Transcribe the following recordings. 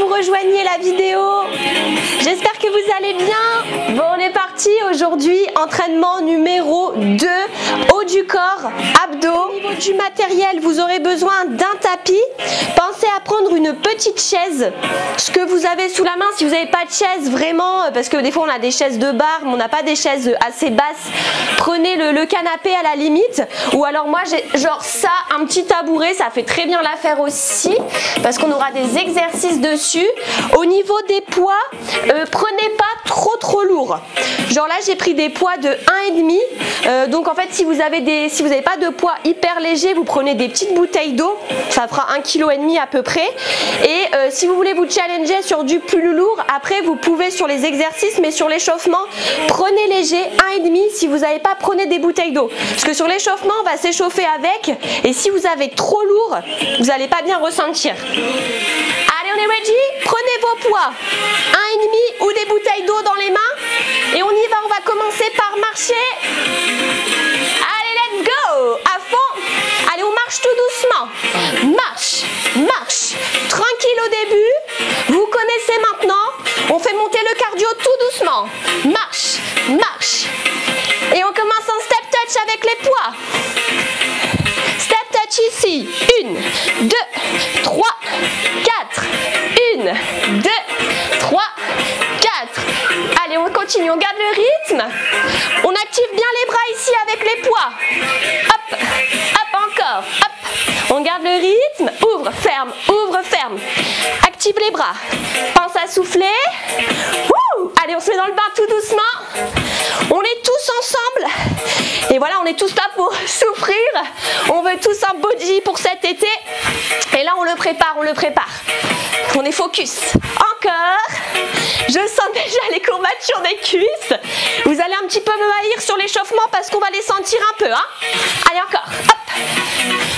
vous rejoignez la vidéo. J'espère que vous allez bien. Bon, on est parti aujourd'hui. Entraînement numéro 2. Haut du corps, abdos. Au niveau du matériel, vous aurez besoin d'un tapis. Pensez à prendre une petite chaise. Ce que vous avez sous la main, si vous n'avez pas de chaise, vraiment, parce que des fois on a des chaises de bar, mais on n'a pas des chaises assez basses. Prenez le canapé à la limite. Ou alors moi j'ai genre ça, un petit tabouret, ça fait très bien l'affaire aussi. Parce qu'on aura des exercices dessus. Au niveau des poids, prenez pas trop lourd. Genre là j'ai pris des poids de 1,5. Donc en fait si vous n'avez pas de poids hyper léger, vous prenez des petites bouteilles d'eau. Ça fera 1,5 kg à peu près. Et si vous voulez vous challenger sur du plus lourd, après vous pouvez sur les exercices, mais sur l'échauffement, prenez léger, 1,5. Si vous n'avez pas, prenez des bouteilles d'eau. Parce que sur l'échauffement, on va s'échauffer avec. Et si vous avez trop lourd, vous n'allez pas bien ressentir. Allez, on est ready? Prenez vos poids, 1,5 ou des bouteilles d'eau dans les mains. Et on y va, on va commencer par marcher. Allez, let's go! À fond! Allez, on marche tout doucement. Marche, marche. Tranquille au début. Vous connaissez maintenant. On fait monter le cardio tout doucement. Marche, marche. Et on commence en step touch avec les poids. Step touch ici. 1, 2, 3, 4. 1, 2, 3, 4. Allez, on continue, on garde le rythme. On active bien les bras ici avec les poids. Hop, hop, encore. Hop. On garde le rythme. Ouvre, ferme, ouvre, ferme. Active les bras. Pense à souffler. Wouh! Allez, on se met dans le bain tout doucement. On est tous ensemble. Et voilà, on est tous là pour souffrir. On veut tous un body pour cet été. Et là, on le prépare, on le prépare. On est focus. Encore. Je sens déjà les courbatures des cuisses. Vous allez un petit peu me haïr sur l'échauffement parce qu'on va les sentir un peu. Hein? Allez, encore. Hop.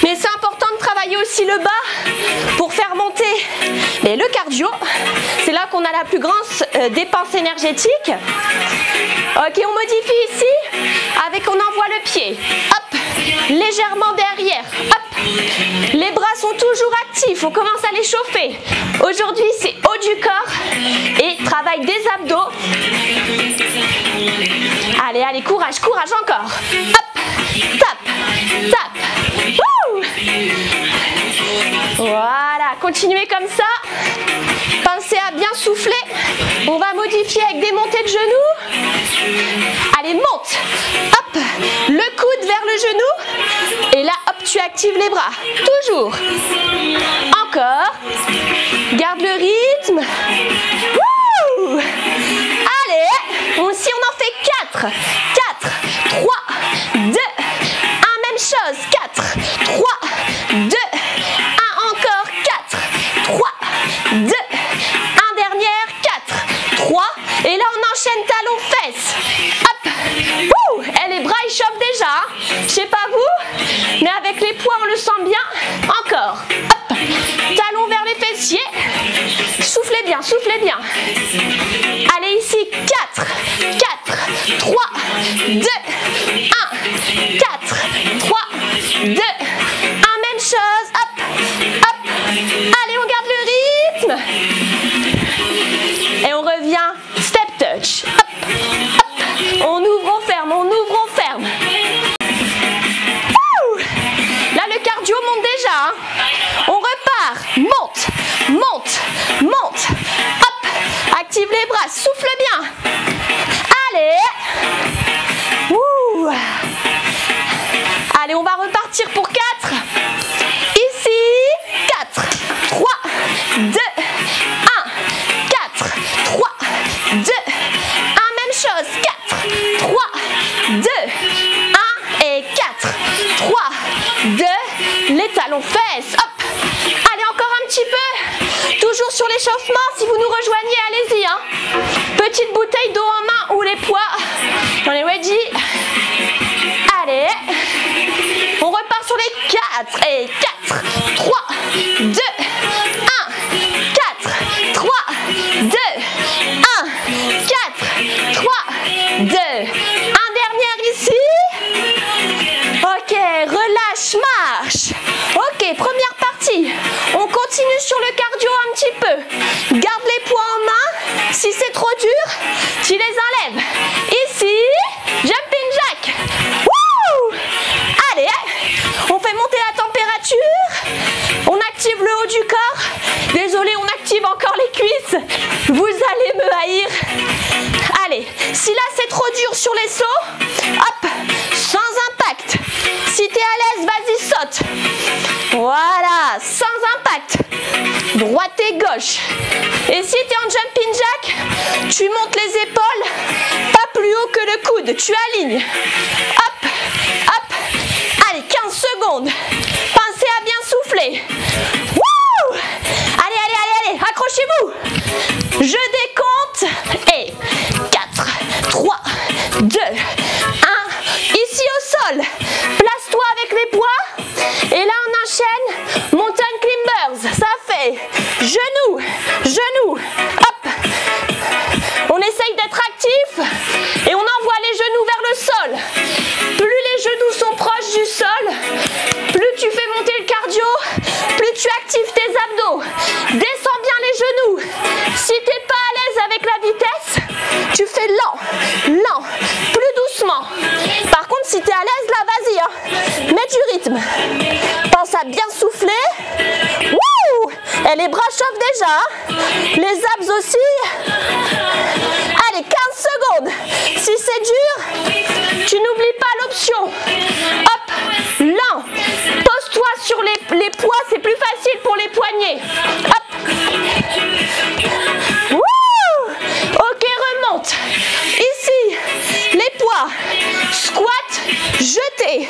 Mais c'est important de travailler aussi le bas pour faire monter. Mais le cardio, c'est là qu'on a la plus grande dépense énergétique. Ok, on modifie ici avec on envoie le pied. Hop, légèrement derrière. Hop, les bras sont toujours actifs. On commence à les chauffer. Aujourd'hui, c'est haut du corps et travail des abdos. Allez, allez, courage, courage encore. Hop, tape, tape. Wouh! Voilà, continuez comme ça. Pensez à bien souffler. On va modifier avec des montées de genoux. Allez, monte. Hop, le coude vers le genou. Et là, hop, tu actives les bras. Toujours. Encore. Garde le rythme. Wouh! Allez, ici on en fait 4. 4, 3, 2, 1, même chose. 4, 3, 2, 1, encore. 4, 3, 2, 1, dernière. 4, 3. Et là, on enchaîne talons-fesses. Hop. Ouh, et les bras, ils chauffent déjà. Hein. Je sais pas vous, mais avec les poids, on le sent bien. Encore. Hop. Talons vers les fessiers. Soufflez bien, soufflez bien. Allez, ici, 4, 4, 3, 2, 1, 4, 3, 2, 1, même chose. Hop, hop. Allez, on garde le rythme. Et on revient, step touch. Hop, hop. On ouvre, on ferme, on ouvre, on ferme. Ouh! Là, le cardio monte déjà. Hein. On repart. Monte, monte, monte. Hop, active les bras, souffle bien. Allez. Ouh. Allez, on va repartir pour 4. Ici, 4, 3, 2, 1, 4, 3, 2, 1, même chose, 4, 3, 2, 1 et 4, 3, 2, les talons fesses, hop, allez encore un petit peu, toujours sur l'échauffement, si vous nous rejoignez, allez-y, hein. Petite bouteille d'eau en main ou les poids, on est ready, allez, on repart sur les 4 et 4, 3, 2, 1, 4, 3, 2, 1, 4, 3, 2, 1, dernière ici. Ok, relâche, marche. Ok, première partie. On continue sur le cardio un petit peu. dur sur les sauts, hop, sans impact. Si tu es à l'aise, vas-y, saute. Voilà, sans impact. Droite et gauche. Et si tu es en jumping jack, tu montes les épaules, pas plus haut que le coude. Tu alignes. Hop, hop. Allez, 15 secondes. Pensez à bien souffler. Wouh! Allez, allez, allez, allez, accrochez-vous. Je décompte. Et 4, 3, 2, 1. Ici au sol. Place-toi avec les poids. Et là, on enchaîne. Mountain climbers. Ça fait genou, genou. Hop. On essaye d'être actif. Et on envoie les genoux vers le sol. Plus les genoux sont proches du sol, plus tu fais monter le cardio, plus tu actives tes abdos. Descends bien les genoux. Si tu n'es pas à l'aise avec la vitesse, tu fais lent, lent, plus doucement. Par contre, si tu es à l'aise, là, vas-y, hein. Mets du rythme. Pense à bien souffler. Wouh! Et les bras chauffent déjà, hein. Les abs aussi. Allez, 15 secondes. Si c'est dur, tu n'oublies pas l'option. Hop, lent. Pose-toi sur les poids, c'est plus facile pour les poignets. Hop. Wouh! Ok, remonte. Ici, les poids. Squat, jeté.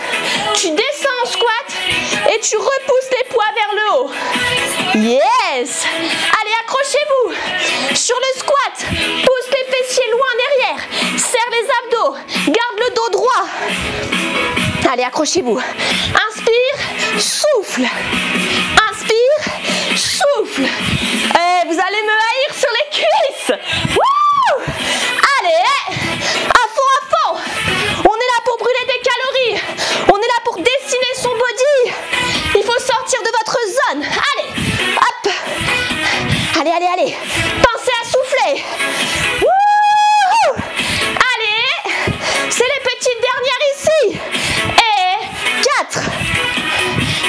Tu descends en squat et tu repousses les poids vers le haut. Yes! Allez, accrochez-vous. Sur le squat, pousse les fessiers loin derrière. Serre les abdos. Garde le dos droit. Allez, accrochez-vous. Inspire, souffle. Inspire, souffle. Et vous allez me haïr sur les cuisses. Wouh! Allez, à fond, à fond. On est là pour brûler des calories. On est là pour dessiner son body. Il faut sortir de votre zone. Allez, hop. Allez, allez, allez. Pensez à souffler. Wouh! Allez, c'est les petites dernières ici. Et 4,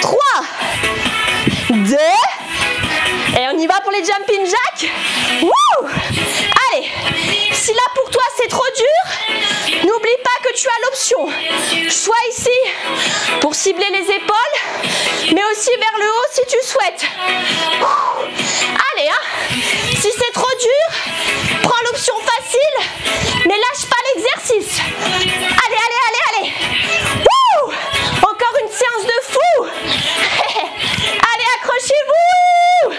3, 2. Et on y va pour les jumping jacks. Wouh! Allez, si là pour toi c'est trop dur, n'oublie pas que tu as l'option. Soit ici pour cibler les épaules, mais aussi vers le haut si tu souhaites. Allez, hein. Si c'est trop dur, prends l'option facile, mais lâche pas l'exercice. Allez, allez, allez, allez. Wouh! Encore une séance de fou. Allez, accrochez-vous.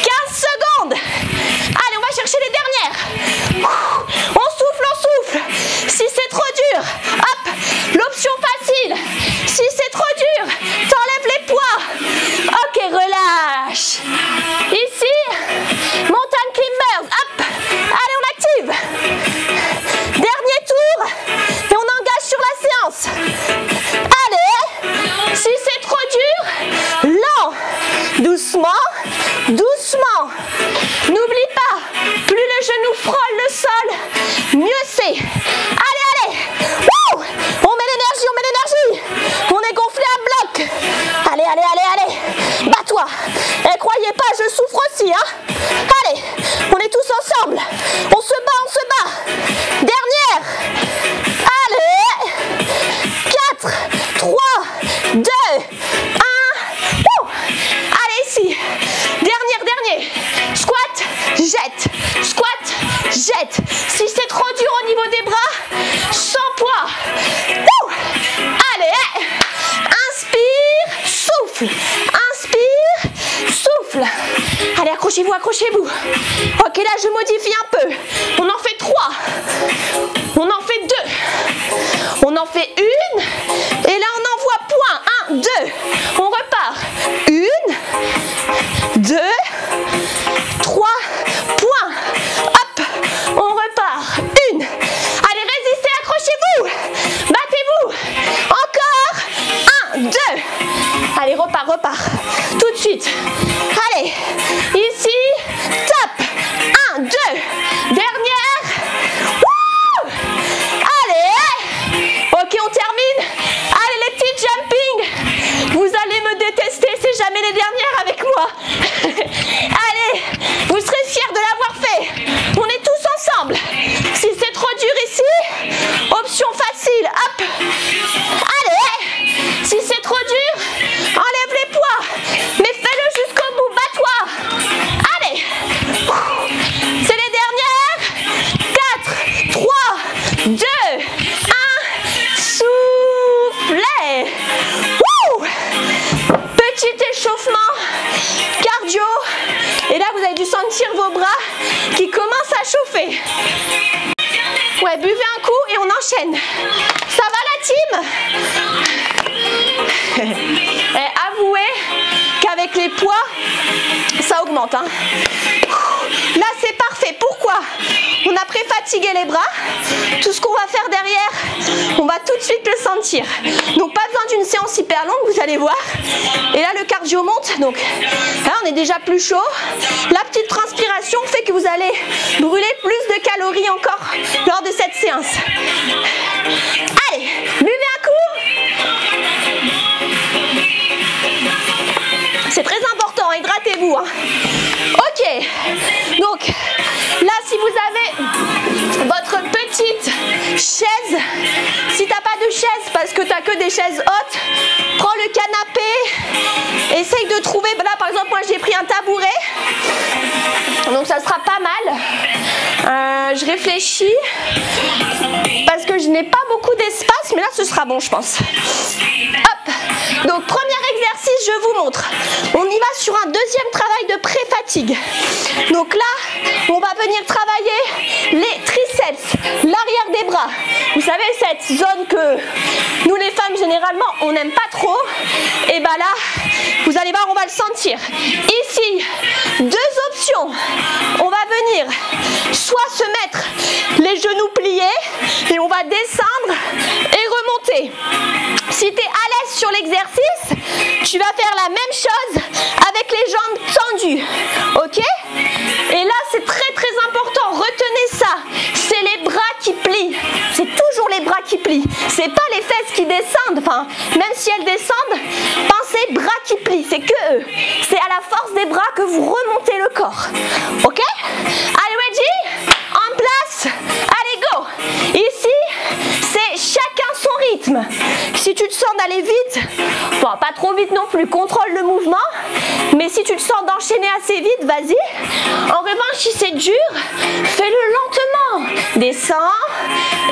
15 secondes. Allez, on va chercher les dernières. On souffle, on souffle. Si c'est trop dur, hop, l'option facile. Si c'est trop dur, t'enlèves les poids. Ok, relâche. Ici, mountain climbers. Hop, allez, on active. Dernier tour et on engage sur la séance. Allez, si c'est trop dur, lent, doucement, doucement. N'oublie pas, plus le genou frôle le sol, mieux c'est. Allez, allez. Wouh! On met l'énergie, on met l'énergie. On est gonflé à bloc. Allez, allez, allez, allez. Bats-toi. Et croyez pas, je souffre aussi, hein. Allez, on est tous ensemble. On se bat, on se bat. Dernière. Allez. 4, 3, 2, 1. Wouh! Allez, ici. Dernier. Squat, jette. Squat, jette. Si c'est trop dur au niveau des bras, sans poids. Wouh! Allez. Inspire, souffle. Inspire, souffle. Allez, accrochez-vous, accrochez-vous. Ok, là, je modifie un peu. On en fait 3. On en fait 2. On en fait 1. Et là, on envoie point. 1, 2. On repart. 1, 2, 3. Point. Hop. On repart. 1. Allez, résistez, accrochez-vous. Battez-vous. Encore. 1, 2. Allez, repart. Tout de suite. Allez. Ici. Top. 1, 2. Dernière. Wouh! Allez. Ok, on termine. Allez, les petits jumping. Vous allez me détester, c'est jamais les dernières avec moi. Allez, vous serez fiers de l'avoir fait. On est tous ensemble. Si c'est trop dur ici, échauffement cardio. Et là, vous avez dû sentir vos bras qui commencent à chauffer. Ouais, buvez un coup et on enchaîne. Ça va la team? Et avouez qu'avec les poids, ça augmente. Hein. Là, c'est parfait. Pourquoi? On a pré-fatigué les bras. Tout ce qu'on va faire derrière, on va tout de suite le sentir. Donc, pas besoin d'une séance hyper longue, vous allez voir. Et là, le cardio monte. Donc, là, on est déjà plus chaud. La petite transpiration fait que vous allez brûler plus de calories encore lors de cette séance. Allez, buvez un coup. C'est très important, hydratez-vous. Hein. Ok, donc là, si vous avez votre petite chaise, si t'as pas de chaise parce que t'as que des chaises hautes, prends le canapé, essaye de trouver, là par exemple moi j'ai pris un tabouret, donc ça sera pas mal. Je réfléchis parce que je n'ai pas beaucoup d'espace, mais là ce sera bon je pense. Hop, donc premier exercice, je vous montre. On y va sur un deuxième travail de pré-fatigue. Donc là, on va venir travailler les triceps, l'arrière des bras. Vous savez, cette zone que nous les femmes généralement, on n'aime pas trop. Et bien là, vous allez voir, on va le sentir. Ici, deux options. On va venir soit se mettre les genoux pliés et on va descendre et remonter. Si tu es à l'aise sur l'exercice, tu vas faire la même chose avec les jambes tendues, ok? Et là, c'est très très important, retenez ça, c'est les bras qui plient, c'est toujours les bras qui plient, c'est pas les fesses qui descendent, enfin, même si elles descendent, pensez bras qui plient, c'est que eux, c'est à la force des bras que vous remontez le corps, ok? Allez, ready? En place, allez, go! Ici, c'est chacun son rythme. Si tu te sens d'aller vite, bon, pas trop vite non plus, contrôle le mouvement, mais si tu te sens d'enchaîner assez vite, vas-y. En revanche, si c'est dur, fais-le lentement. Descends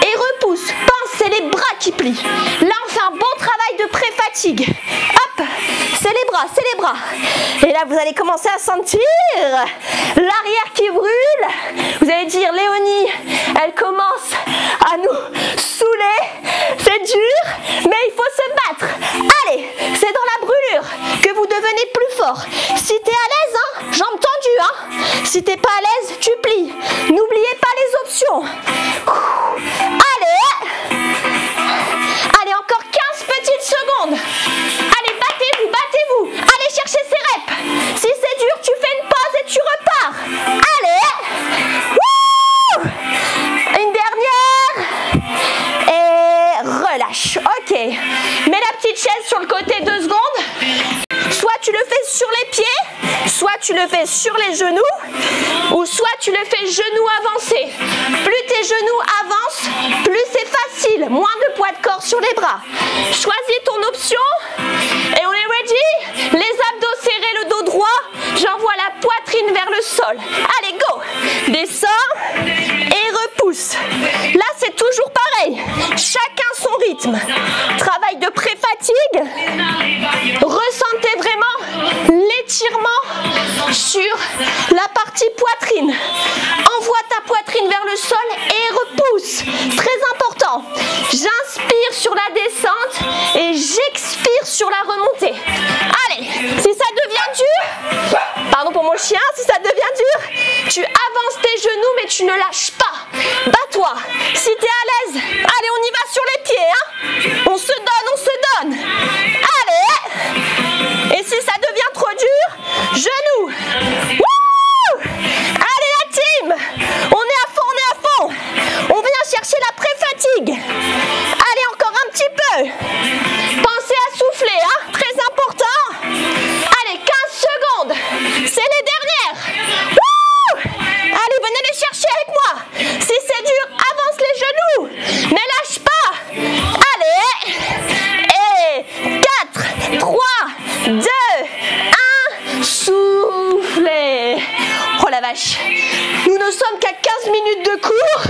et repousse. Pense, c'est les bras qui plient. Là, on fait un bon travail de pré-fatigue. Hop, c'est les bras, c'est les bras. Et là, vous allez commencer à sentir l'arrière qui brûle. Vous allez dire, Léonie, elle commence à nous saouler. C'est dur, mais il faut se battre. Allez, c'est dans la brûlure que vous devenez plus fort. Si tu es à l'aise, hein, jambes tendues, hein. Si tu n'es pas à l'aise, tu plies. N'oubliez pas les options. Allez, allez, encore 15 petites secondes. Allez, battez-vous, battez-vous. Allez chercher ces reps. Si c'est dur, tu fais une pause et tu repars. Allez. Wouh! Une dernière. Et relâche. Ok. Mets la petite chaise sur le côté 2 secondes. Soit tu le fais sur les pieds, soit tu le fais sur les genoux, ou soit tu le fais genoux avancés. Plus tes genoux avancent, plus c'est facile. Moins de poids de corps sur les bras. Choisis ton option. Et on est ready? Les abdos serrés, le dos droit. J'envoie la poitrine vers le sol. Allez, go! Descends et repousse. Là, c'est toujours pareil. Chacun son rythme. Travail de pré-fatigue. Ressentez vraiment l'étirement sur la partie poitrine. Envoie ta poitrine vers le sol et repousse. Très important. J'inspire sur la descente et j'expire sur la remontée. Allez, si ça devient dur, pardon pour mon chien, si ça devient dur, tu avances tes genoux mais tu ne lâches pas. Bats-toi. Si tu es à l'aise, allez, on y va sur les pieds. Hein. On se donne, on se donne. Allez. Et si ça devient trop dur, genoux. Wouh! Allez la team, on est à fond, on est à fond. On vient chercher la pré-fatigue. Allez, encore un petit peu. Pensez à souffler, hein, très important. Allez, 15 secondes. C'est les dernières. Wouh! Allez, venez les chercher avec moi. Si c'est dur, avance les genoux. Ne lâche pas. Allez. Et 4, 3, 2, 1. Soufflez. Oh la vache. Nous ne sommes qu'à 15 minutes de cours.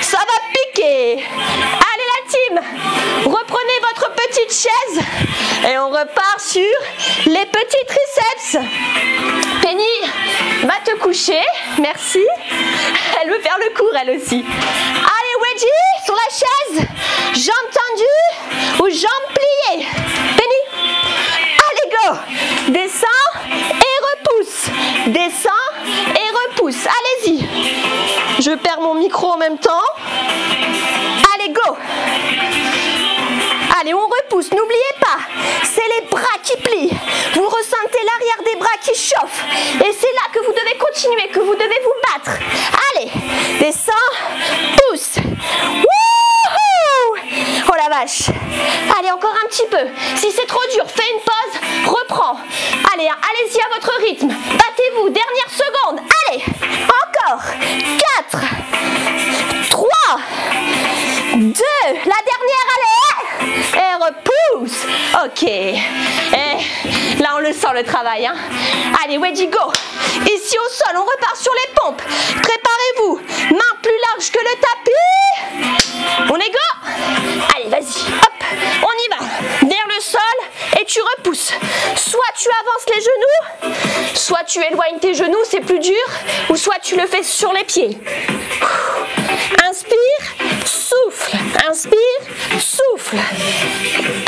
Ça va piquer. Allez la team. Reprenez votre petite chaise. Et on repart sur les petits triceps. Merci. Elle veut faire le cours, elle aussi. Allez, wedgie, sur la chaise. Jambes tendues ou jambes pliées. Penny. Allez, go. Descends et repousse. Descends et repousse. Allez-y. Je perds mon micro en même temps. Allez, go. Allez, on repousse. N'oubliez pas, c'est les bras qui plient. Vous ressentez l'arrière des bras qui chauffe. Et c'est là que vous devez continuer, que vous devez vous battre. Allez, descends, pousse. Wouhou! Oh la vache. Allez, encore un petit peu. Si c'est trop dur, fais une pause, reprends. Allez, allez-y à votre rythme. Battez-vous, dernière seconde. Allez, encore. 4, 3, 2, la dernière, allez. Et repousse. Ok. Et là, on le sent le travail. Hein. Allez, wedgie, go. Ici au sol, on repart sur les pompes. Préparez-vous. Main plus large que le tapis. On est go. Allez, vas-y. Hop, on y va. Vers le sol et tu repousses. Soit tu avances les genoux, soit tu éloignes tes genoux, c'est plus dur, ou soit tu le fais sur les pieds. Inspire, souffle. Inspire, souffle.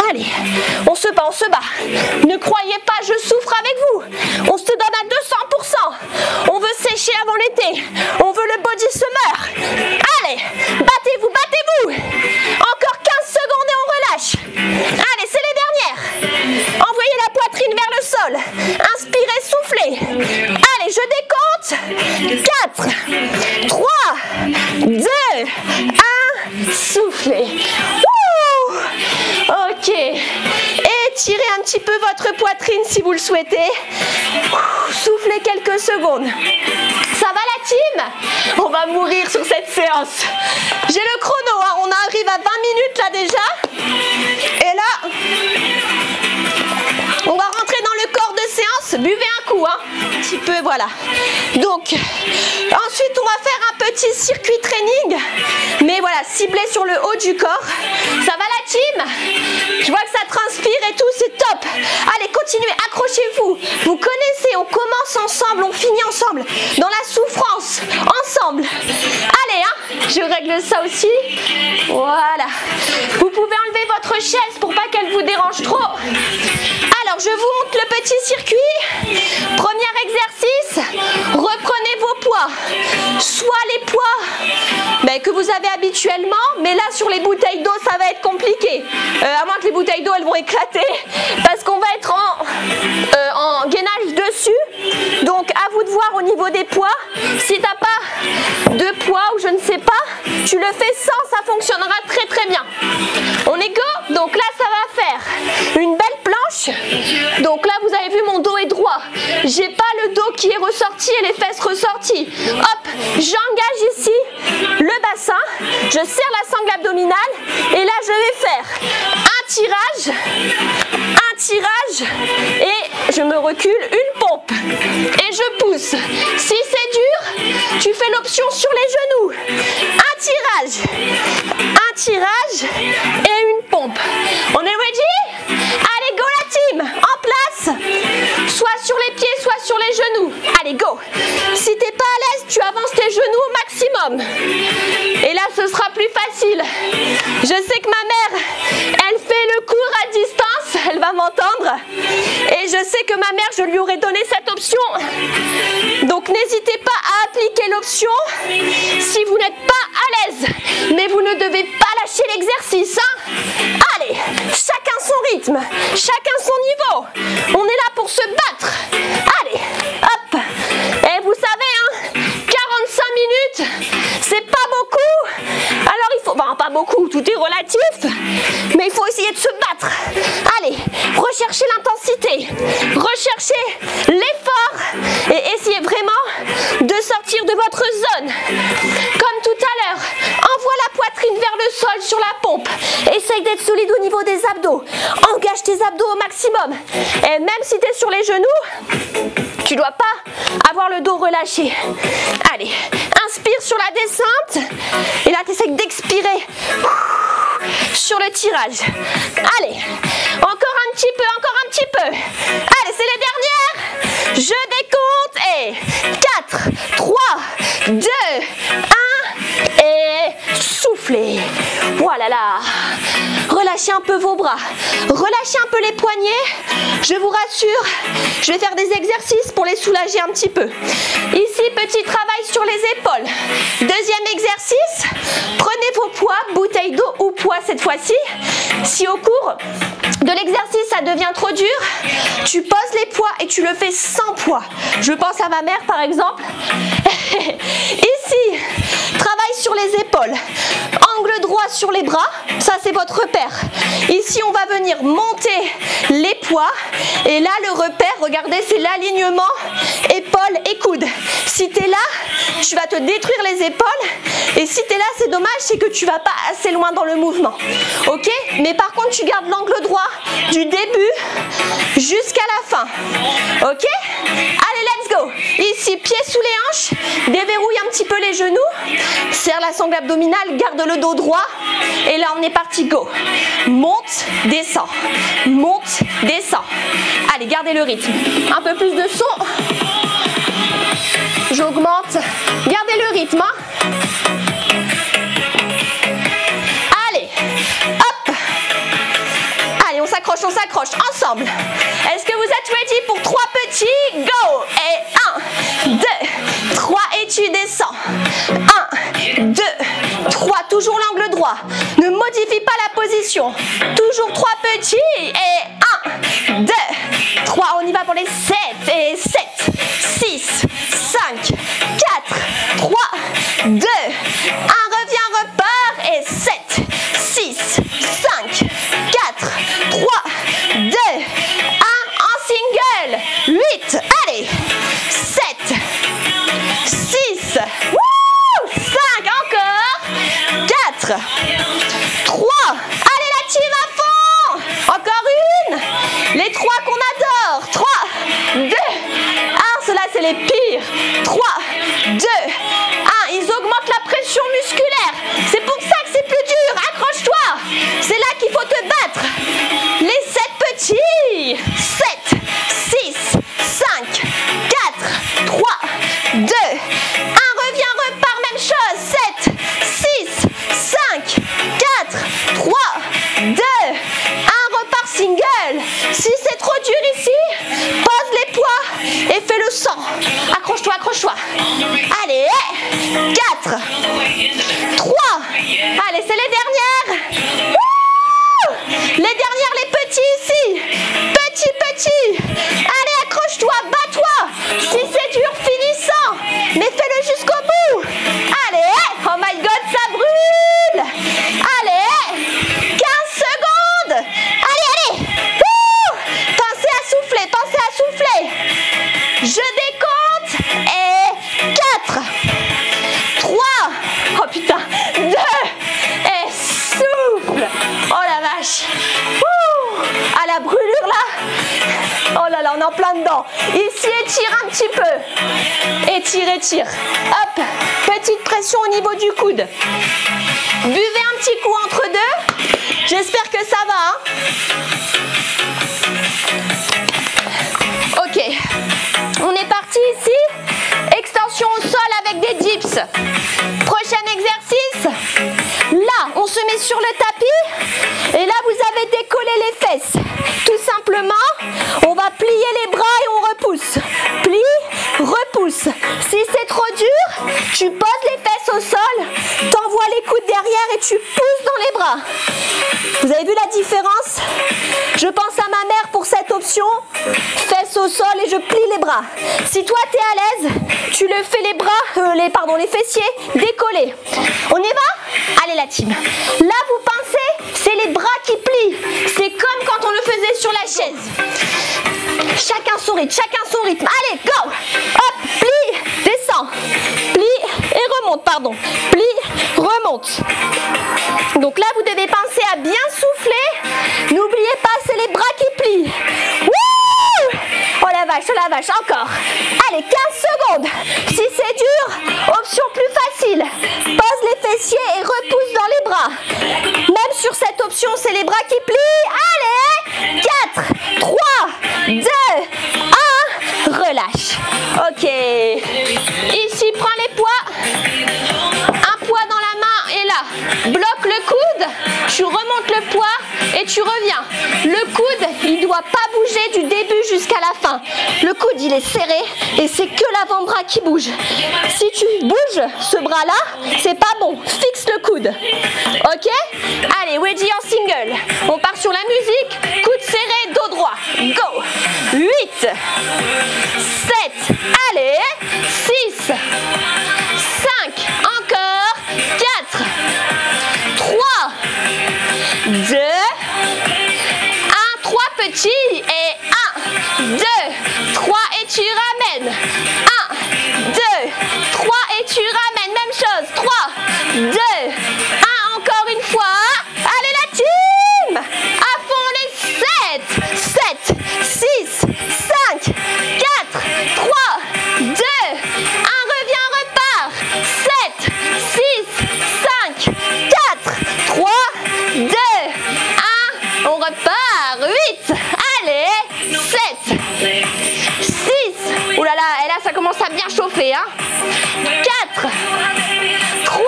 Allez, on se bat, on se bat. Ne croyez pas, je souffre avec vous. On se donne à 200%. On veut sécher avant l'été. On veut le body summer. Allez, battez-vous, battez-vous. Encore 15 secondes et on relâche. Allez, c'est les dernières. Envoyez la poitrine vers le sol. Inspirez, soufflez. Allez, je décompte. 4, 3, 2, 1. Soufflez. Wouh! Ok. Étirez un petit peu votre poitrine si vous le souhaitez. Soufflez quelques secondes. Ça va la team? On va mourir sur cette séance. J'ai le chrono, hein. On arrive à 20 minutes là déjà. Et là, on va rentrer dans le corps de séance. Buvez un coup, hein. Un petit peu, voilà. Donc, ensuite on va faire un petit circuit training. Mais voilà, ciblé sur le haut du corps. Ça va la team? Je vois que ça transpire et tout, c'est top. Allez, continuez, accrochez-vous. Vous connaissez, on commence ensemble, on finit ensemble. Dans la souffrance, ensemble. Allez, hein, je règle ça aussi. Voilà. Vous pouvez enlever votre chaise pour pas qu'elle vous dérange trop. Alors, je vous montre le petit circuit. Premier exercice, reprenez vos poids. Soit les poids que vous avez habituellement, mais là sur les bouteilles d'eau ça va être compliqué. À moins que les bouteilles d'eau elles vont éclater parce qu'on va être en gainage dessus. Donc à vous de voir au niveau des poids. Si t'as pas de poids ou je ne sais pas, tu le fais sans, ça fonctionnera très très bien. On est go? Donc là ça va faire une belle planche. Donc là vous avez vu mon dos est droit. J'ai pas le dos qui est ressorti et les fesses ressorties. Hop, j'engage ici le bassin, je serre la sangle abdominale et là je vais faire un tirage et je me recule, une pompe et je pousse. Si c'est dur, tu fais l'option sur les genoux. Un tirage et une pompe. On est ready? Allez, go la team, en place. Soit sur les pieds, soit sur les genoux. Allez, go. Si t'es pas à l'aise, tu avances tes genoux au maximum. Et là, ce sera plus facile. Je sais que ma mère, elle fait le cours à distance, elle va m'entendre. Et je sais que ma mère, je lui aurais donné cette option. Donc n'hésitez pas à appliquer l'option si vous n'êtes pas à l'aise. Mais vous ne devez pas lâcher l'exercice. Hein. Allez, chacun son rythme, chacun son niveau. On est là pour se battre. Allez, hop. Et vous savez, hein, 45 minutes, c'est pas beaucoup. Alors il faut, enfin pas beaucoup, tout est relatif. Mais il faut essayer de se battre. Allez, recherchez l'intensité, recherchez l'effort et essayez vraiment de sortir de votre zone. Comme tout à l'heure, envoie la poitrine vers le sol sur la pompe. Essaye d'être solide au niveau des abdos. Engage tes abdos au maximum. Et même si tu es sur les genoux, tu dois pas avoir le dos relâché. Allez, inspire sur la descente. Et là, tu essaies d'expirer sur le tirage. Allez, encore un petit peu, encore un petit peu. Allez, c'est les dernières. Je décompte et 4, 3, relâchez un peu vos bras. Relâchez un peu les poignets. Je vous rassure, je vais faire des exercices pour les soulager un petit peu. Ici, petit travail sur les épaules. Deuxième exercice, prenez vos poids, bouteille d'eau ou poids cette fois-ci. Si au cours de l'exercice ça devient trop dur, tu poses les poids et tu le fais sans poids. Je pense à ma mère par exemple. Ici, travail sur les épaules. Angle droit sur les bras, ça c'est votre repère. Ici on va venir monter les poids et là le repère, regardez, c'est l'alignement épaules et coudes. Si tu es là, tu vas te détruire les épaules et si tu es là, c'est dommage, c'est que tu vas pas assez loin dans le mouvement. Ok? Mais par contre, tu gardes l'angle droit du début jusqu'à la fin. Ok? Allez, let's go. Ici, pieds sous les hanches, déverrouille un petit peu les genoux, serre la sangle abdominale, garde le dos droit et là on est parti, go. Monte, descend, monte, descend. Allez, gardez le rythme. Un peu plus de son. J'augmente. Gardez le rythme. Hein. Allez, hop. Allez, on s'accroche ensemble. Est-ce que vous êtes ready pour 3 petits? Go. Et 1, 2, 3 et tu descends. 1, 2, 3. Toujours l'angle droit. Ne modifie pas la position. Toujours 3 petits. Et 1, 2, 3. On y va pour les 7. Et 7, 6, 5, 4, 3, 2, 1. Reviens, repart. Et 7, 6, 5, 4, 3, 2, 1. En single. 8. Allez. 7, 6, 5. Encore. 4, 3. Allez, la team à fond. Encore une. Les 3 qu'on adore. 3, 2, 1. Ceux-là, c'est les pires. 3, 2, 1. Ils augmentent la pression musculaire. C'est pour ça que c'est plus dur. Accroche-toi. C'est là qu'il faut te battre. Les 7 petits. 7, 6, 5, 4, 3, 2, 1. Reviens, repars. Même chose. 7, 6, 5, 4, 3, 2, 1. Repars single. Si c'est trop dur ici, pose les poids et fais le 100. Accroche-toi, accroche-toi. Allez, 4, 3. Allez, c'est les dernières. Wouh! Les dernières, les petits ici. Petit. Allez, accroche-toi, bats-toi. Si c'est dur, finissant. Mais fais-le jusqu'au bout. Allez, oh my god, ça brûle. Allez, 15 secondes. Allez. Wouh! Pensez à souffler. Je décompte. Et 4, 3, oh putain, 2, et souffle. Oh la vache. Ouh! À la brûlure là. Oh là là, on est en plein dedans. Ici, étire un petit peu. Étire. Hop, petite pression au niveau du coude. Buvez un petit coup entre deux. J'espère que ça va. Hein. Ok. On est parti ici. Extension au sol avec des dips. Prochain exercice. Là, on se met sur le tapis. Et là, vous avez décollé les fesses. Tout simplement, on va plier les bras et on repousse. Plie, repousse. Si c'est trop dur, tu poses les fesses au sol, t'envoies les coudes derrière et tu pousses dans les bras. Vous avez vu la différence? Je pense à ma mère pour cette option. Fesses au sol et je plie les bras. Si toi tu es à l'aise, tu le fais les bras, les fessiers décollés. On y va? Allez la team. Là vous pensez, c'est les bras qui plient. C'est comme quand on le faisait sur la chaise. Chacun son rythme. Allez, go! Hop, plie, descend. Plie et remonte, Plie, remonte. Donc là, vous devez penser à bien souffler. N'oubliez pas, c'est les bras qui plient. Wouh! Oh la vache, encore. Allez, 15 secondes. Si c'est dur, option plus facile. Pose les fessiers et repousse dans les bras. Même sur cette option, c'est les bras qui plient. Allez, 4, 3, 2, 1. Relâche. Ok. Ici, prends les poids. Un poids dans la main et là. Bloque le coude. Tu remontes le poids tu reviens. Le coude, il ne doit pas bouger du début jusqu'à la fin. Le coude, il est serré et c'est que l'avant-bras qui bouge. Si tu bouges ce bras-là, c'est pas bon. Fixe le coude. Ok? Allez, wedgie en single. On part sur la musique. Coude serré, dos droit. Go! 8, 7, allez, 6, 5, encore, 4, 3, 2, 1, 3 petits et 1, 2, 3 et tu ramènes. 1, 2, 3 et tu ramènes. Même chose. 3, 2, 1, encore une fois. Allez la team! À fond les 7, 7, 6, 5, 4, 3, 2, 1, reviens, repart. 7, 6, 5, 4, 3, 2, 1, on repart. 8, allez, 7, 6, oulala, et là ça commence à bien chauffer, hein. 4, 3,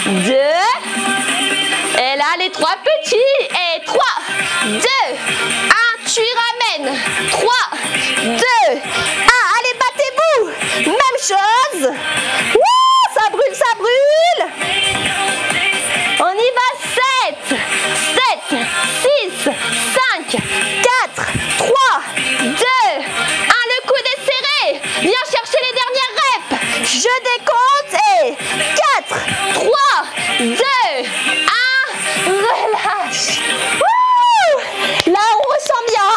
2, et là les 3 petits, et 3, 2, 1, tu ramènes. 3, 2, 1, allez, battez-vous. Même chose. Wouh, ça brûle, ça brûle. On y va. 7, 7, 6, 5, 4, 3, 2, 1, le coude est serré. Viens chercher les dernières reps. Je décompte et 4, 3, 2, 1, relâche. Wouh, là on ressent bien.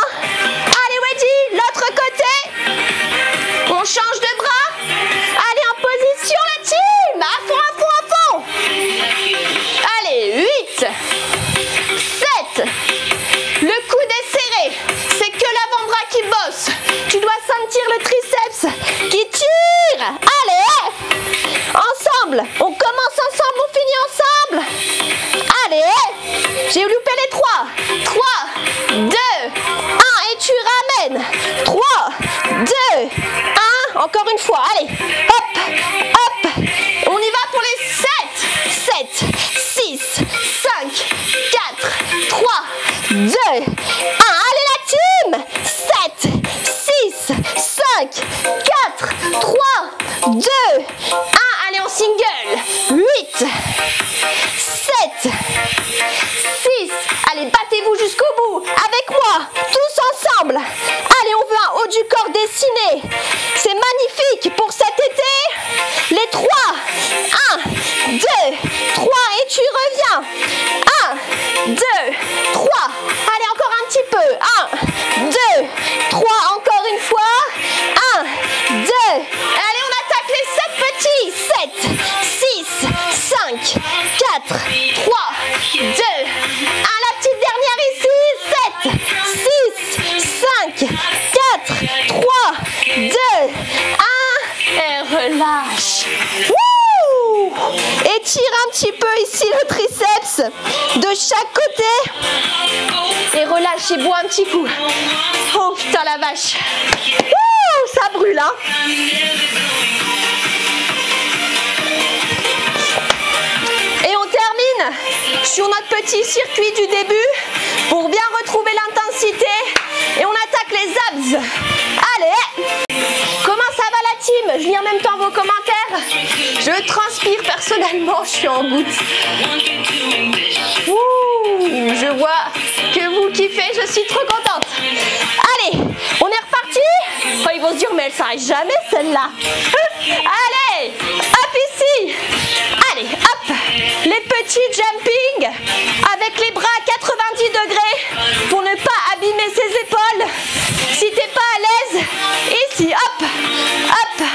Allez wedgie, l'autre côté. On change de bras. Allez en position la team. À fond, à fond, à fond. Allez, 8, 7. Le coude est serré. C'est que l'avant-bras qui bosse. Tu dois sentir le triceps qui tire. Allez, ensemble. On commence ensemble, on finit ensemble. Allez, j'ai loupé les 3. 3, 2, 1 et tu ramènes. 3, 2, 1. Encore une fois. Allez, hop, hop. On y va pour les 7, 7, 6, 5, 4, 3, 2, 1. Allez la team. 7, 6, 5, 4, 3, 2, 1. Allez en single. 8, 7, 6. Allez, battez-vous jusqu'au bout. Avec moi, tous ensemble. Allez, on veut un haut du corps dessiné. C'est magnifique pour cet été. Les 3. 1, 2, 3 et tu reviens. 1, 2, 3. Allez, encore un petit peu. 1, 2, 3. Encore une fois. 1, 2. Allez, on attaque les 7 petits. 7, 6, 5, 4, 3, 2. 1, la petite dernière ici. 7, 6, 5, 4, 3, 2, 1. Et relâche. Wouh! Étire un petit peu ici le triceps de chaque côté. Et relâche et bois un petit coup. Oh putain la vache. Wouh! Ça brûle, hein? Et on termine sur notre petit circuit du début pour bien retrouver l'intensité. Et on attaque les abs. Allez! Comment ça va la team? Je lis en même temps vos commentaires. Je transpire personnellement, je suis en goutte. Ouh, je vois que vous kiffez, je suis trop contente. Allez, on est reparti. Oh, ils vont se dire, mais elle s'arrête jamais celle-là. Allez, hop ici. Allez, hop. Les petits jumping avec les bras à 90 degrés pour ne pas abîmer ses épaules. Si t'es pas à l'aise, ici, hop, hop,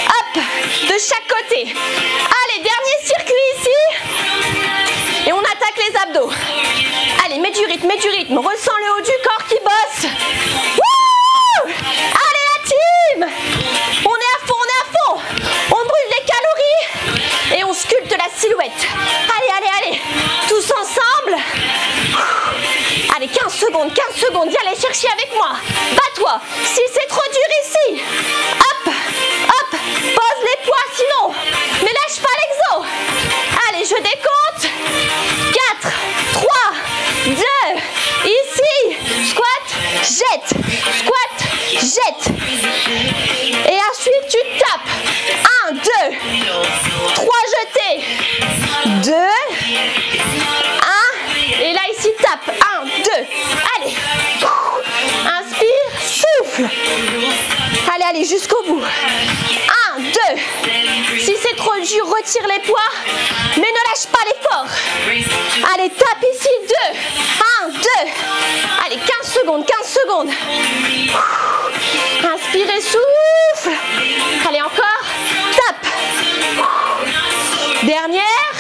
hop, de chaque côté. Allez, dernier circuit ici. Et on attaque les abdos. Allez, mets du rythme, ressens le haut du corps qui bosse. Wouh! Allez la team! On est à fond, on brûle les calories et on sculpte la silhouette. Allez, allez, allez, tous ensemble. Allez, 15 secondes, viens les chercher avec moi. Bats-toi, si c'est trop dur ici. Hop, hop, pose les poids sinon. Mais lâche pas l'exo. Allez, je décompte. 4, 3, jette. Et ensuite, tu tapes. 1, 2, 3 jetés. 2, 1. Et là, ici, tape. 1, 2. Allez. Inspire, souffle. Allez, allez, jusqu'au bout. 1, 2. Si c'est trop dur, retire les poids, mais ne lâche pas l'effort. Allez, tape ici. 2, 1, 2. Allez, 15 secondes, 15 secondes. Inspirez, souffle. Allez, encore. Tape. Dernière.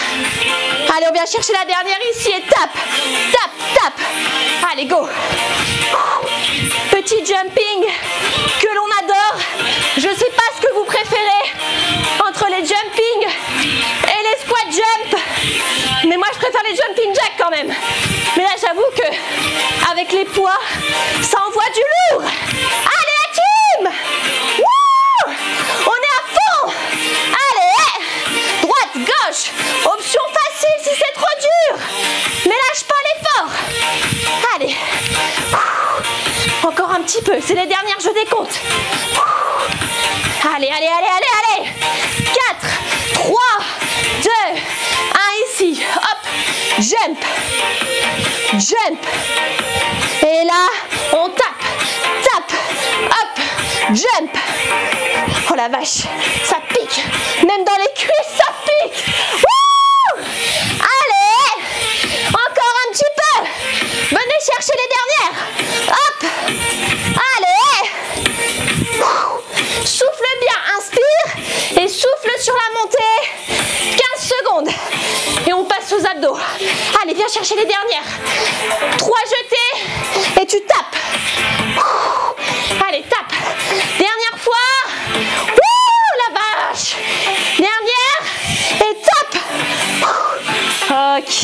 Allez, on vient chercher la dernière ici et tape. Tape, tape. Allez, go. Petit jumping que l'on adore. Je ne sais pas ce que vous préférez entre les jumping et les squat jump. Mais moi, je préfère les jumping jack quand même. Mais là, j'avoue que avec les poids, ça envoie du lourd. Allez, la team! Wouh! On est à fond! Allez! Droite, gauche. Option facile si c'est trop dur. Mais lâche pas l'effort. Allez. Encore un petit peu. C'est les dernières, je décompte. Allez, allez, allez, allez, allez. 4, 3, 2, 1 ici. Hop. Jump. Jump. Et là, on tape. Tape. Hop. Jump. Oh la vache. Ça pique. Même dans les cuisses, ça pique. Wouh! Allez. Encore un petit peu. Venez chercher les dernières. Hop. Allez. Souffle bien. Inspire. Et souffle sur la montée. 15 secondes. Et on passe aux abdos. Allez, viens chercher les dernières. 3 jetés. Et tu tapes. Allez, tape. Dernière fois. Wouh, la vache. Dernière. Et tape. Ok.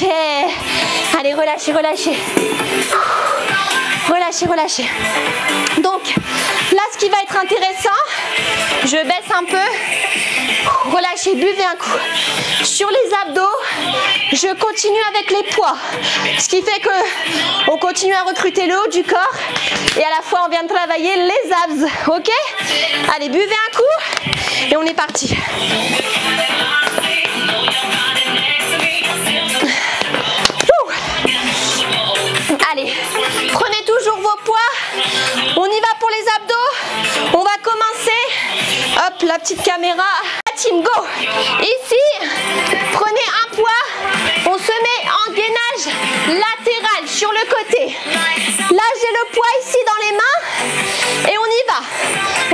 Allez, relâchez, relâchez. Relâchez, relâchez. Donc, là, ce qui va être intéressant, je baisse un peu. Relâchez, buvez un coup. Sur les abdos, je continue avec les poids. Ce qui fait que on continue à recruter le haut du corps. Et à la fois, on vient de travailler les abs. Ok? Allez, buvez un coup. Et on est parti. Allez, prenez toujours vos poids. On y va pour les abdos. On va commencer. Hop, la petite caméra. Team, go. Ici, prenez un poids. On se met en gainage latéral sur le côté. Là, j'ai le poids ici dans les mains. Et on y va.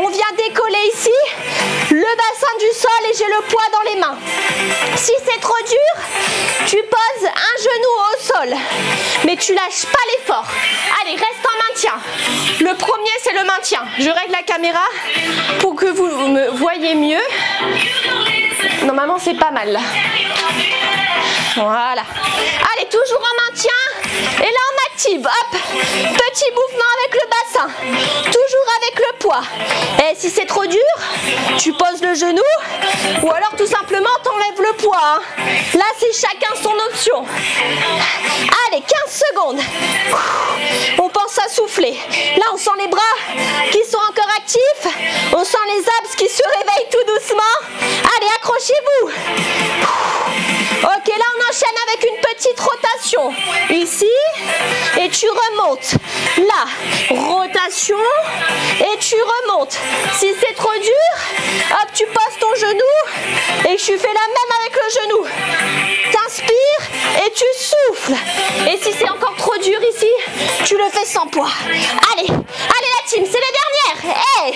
On vient décoller ici le bassin du sol et j'ai le poids dans les mains. Si c'est trop dur, tu poses un genou au sol. Mais tu lâches pas l'effort. Allez, reste en maintien. Le premier, c'est le maintien. Je règle la caméra pour que vous me voyez mieux. Normalement, c'est pas mal là. Voilà. Allez, toujours en maintien. Et là, on active. Hop. Petit mouvement avec le bassin. Toujours avec le poids. Et si c'est trop dur, tu poses le genou. Ou alors, tout simplement, t'enlèves le poids. Hein. Là, c'est chacun son option. Allez, 15 secondes. On pense à souffler. Là, on sent les bras qui sont encore actifs. On sent les abs qui se réveillent tout doucement. Allez, accrochez-vous. Ok, là, on enchaîne avec une petite rotation. Ici, et tu remontes. Là, rotation, et tu remontes. Si c'est trop dur, hop, tu poses ton genou, et tu fais la même avec le genou. T'inspires, et tu souffles. Et si c'est encore trop dur ici, tu le fais sans poids. Allez, allez la team, c'est les dernières. Et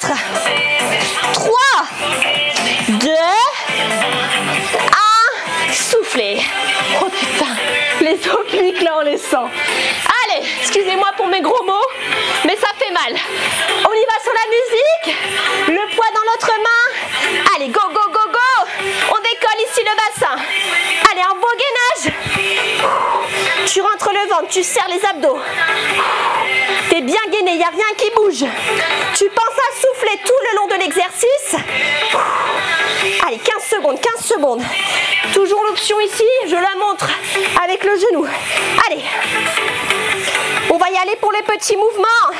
4, 3, 2, 1, soufflez. Oh putain, les obliques là on les sent. Allez, excusez-moi pour mes gros mots, mais ça fait mal. On y va sur la musique, le poids dans l'autre main. Allez, go, go, go, go. On décolle ici le bassin. Allez, un beau gainage. Tu rentres le ventre, tu serres les abdos. T'es bien gainé, il n'y a rien qui bouge. Tu penses à souffler tout le long de l'exercice. Allez, 15 secondes, 15 secondes. Toujours l'option ici, je la montre avec le genou. Allez, on va y aller pour les petits mouvements.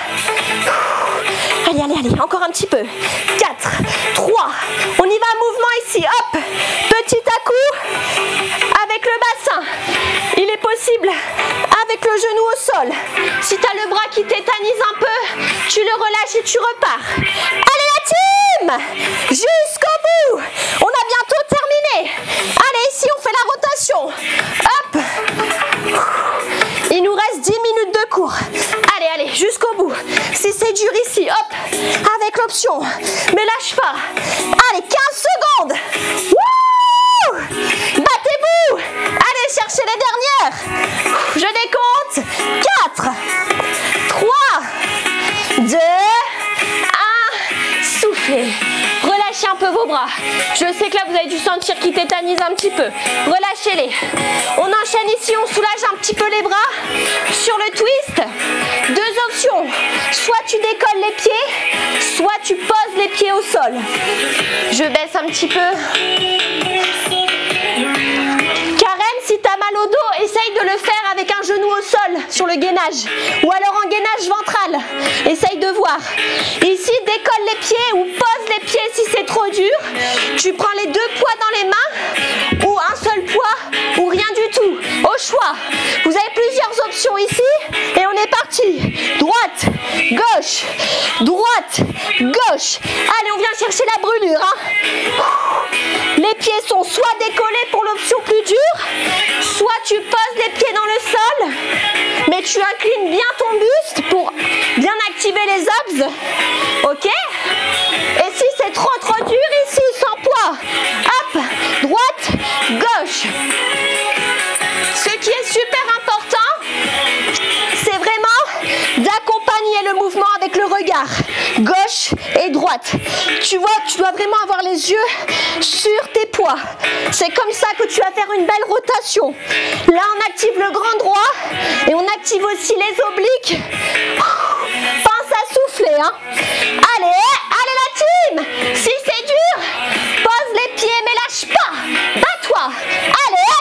allez, encore un petit peu. 4, 3, on y va, mouvement ici, hop, petit à coup, avec le bassin, il est possible, avec le genou au sol. Si tu as le bras qui tétanise un peu, tu le relâches et tu repars. Allez la team, jusqu'au bout, on a bientôt terminé. Allez, ici on fait la rotation, hop. Il nous reste 10 minutes de cours. Allez, allez, jusqu'au bout. Si c'est dur ici, hop, avec l'option. Mais lâche pas. Allez, 15 secondes. Wouh! Battez-vous. Allez, cherchez les dernières. Je décompte. 4, 3, 2, 1. Soufflez. Relâchez un peu vos bras. Je sais que là, vous avez dû sentir qu'ils tétanisent un petit peu. Relâchez-les. On enchaîne ici, on soulage un petit peu les bras. Sur le twist, 2 options. Soit tu décolles les pieds, soit tu poses les pieds au sol. Je baisse un petit peu. Karen, si tu as mal au dos, essaye de le faire avec un genou au sol sur le gainage. Ou alors en gainage ventral. Essaye de voir. Ici, décolle les pieds ou pose les pieds si c'est trop dur. Tu prends les 2 poids dans les mains ou un seul poids ou rien du tout. Au choix. Vous avez plusieurs options ici et on est parti. Droite, gauche, droite, gauche. Allez, on vient chercher la brûlure. Hein. Les pieds sont soit décollés pour l'option plus dure, soit tu poses les pieds dans le sol, mais tu inclines bien ton buste pour bien activer les abs. Ok? Et si c'est trop dur ici, sans poids, hop, droite, gauche. Ce qui est super important, c'est vraiment d'accompagner le mouvement avec le regard, gauche et droite. Tu vois, tu dois vraiment avoir les yeux sur tes poids. C'est comme ça que tu vas faire une belle rotation. Là, on active le grand droit et on active aussi les obliques. Pense à souffler, hein. Allez, allez la team. Si c'est dur, pose les pieds mais lâche pas. Bats-toi. Allez.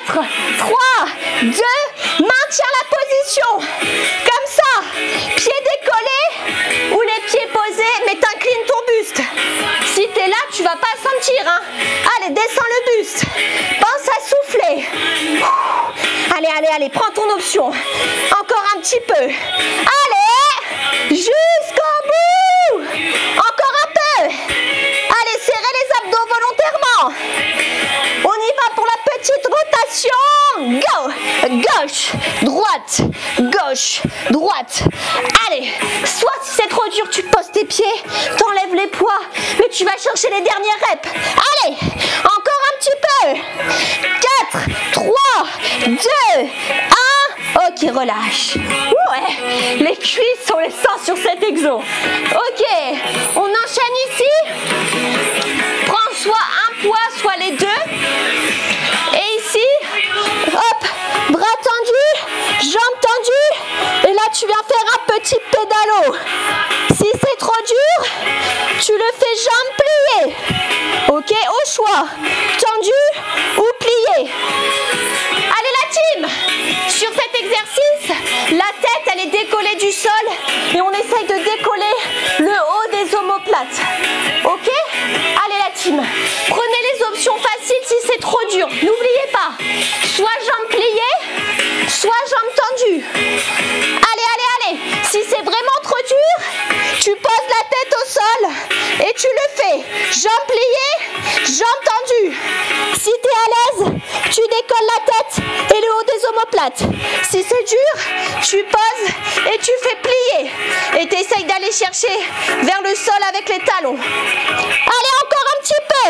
4, 3, 2, maintiens la position. Comme ça, pieds décollés ou les pieds posés, mais t'inclines ton buste. Si tu es là, tu vas pas sentir. Hein. Allez, descends le buste. Pense à souffler. Allez, allez, allez, prends ton option. Encore un petit peu. Allez, jusqu'au bout. Encore un peu. Allez, serrez les abdos volontairement. On y va pour la petite rotation. Go. Gauche, droite, gauche, droite. Allez, soit si c'est trop dur, tu poses tes pieds, t'enlèves les poids, mais tu vas chercher les dernières reps. Allez, encore un petit peu. 4, 3, 2, 1. Ok, relâche. Ouais, les cuisses, on les sent sur cet exo. Ok, on enchaîne ici. Prends soit un poids, soit les deux. Et ici, hop, bras tendus, jambes tendues. Et là, tu viens faire un petit pédalo. Si c'est trop dur, tu le fais jambes pliées. Ok, au choix, tendu ou plié. Allez la team, sur cet exercice, la tête elle est décollée du sol et on essaye de décoller le haut des omoplates. Ok? Allez la team, prenez les options faciles si c'est trop dur. N'oubliez pas, soit jambes pliées, soit jambes tendues. Allez, allez, allez, si c'est vraiment trop dur, tu poses la tête au sol et tu le fais. Jambes pliées, jambes tendues. Si tu es à l'aise, tu décolles la tête et le haut des omoplates. Si c'est dur, tu poses et tu fais plier. Et tu essayes d'aller chercher vers le sol avec les talons. Allez, encore un petit peu.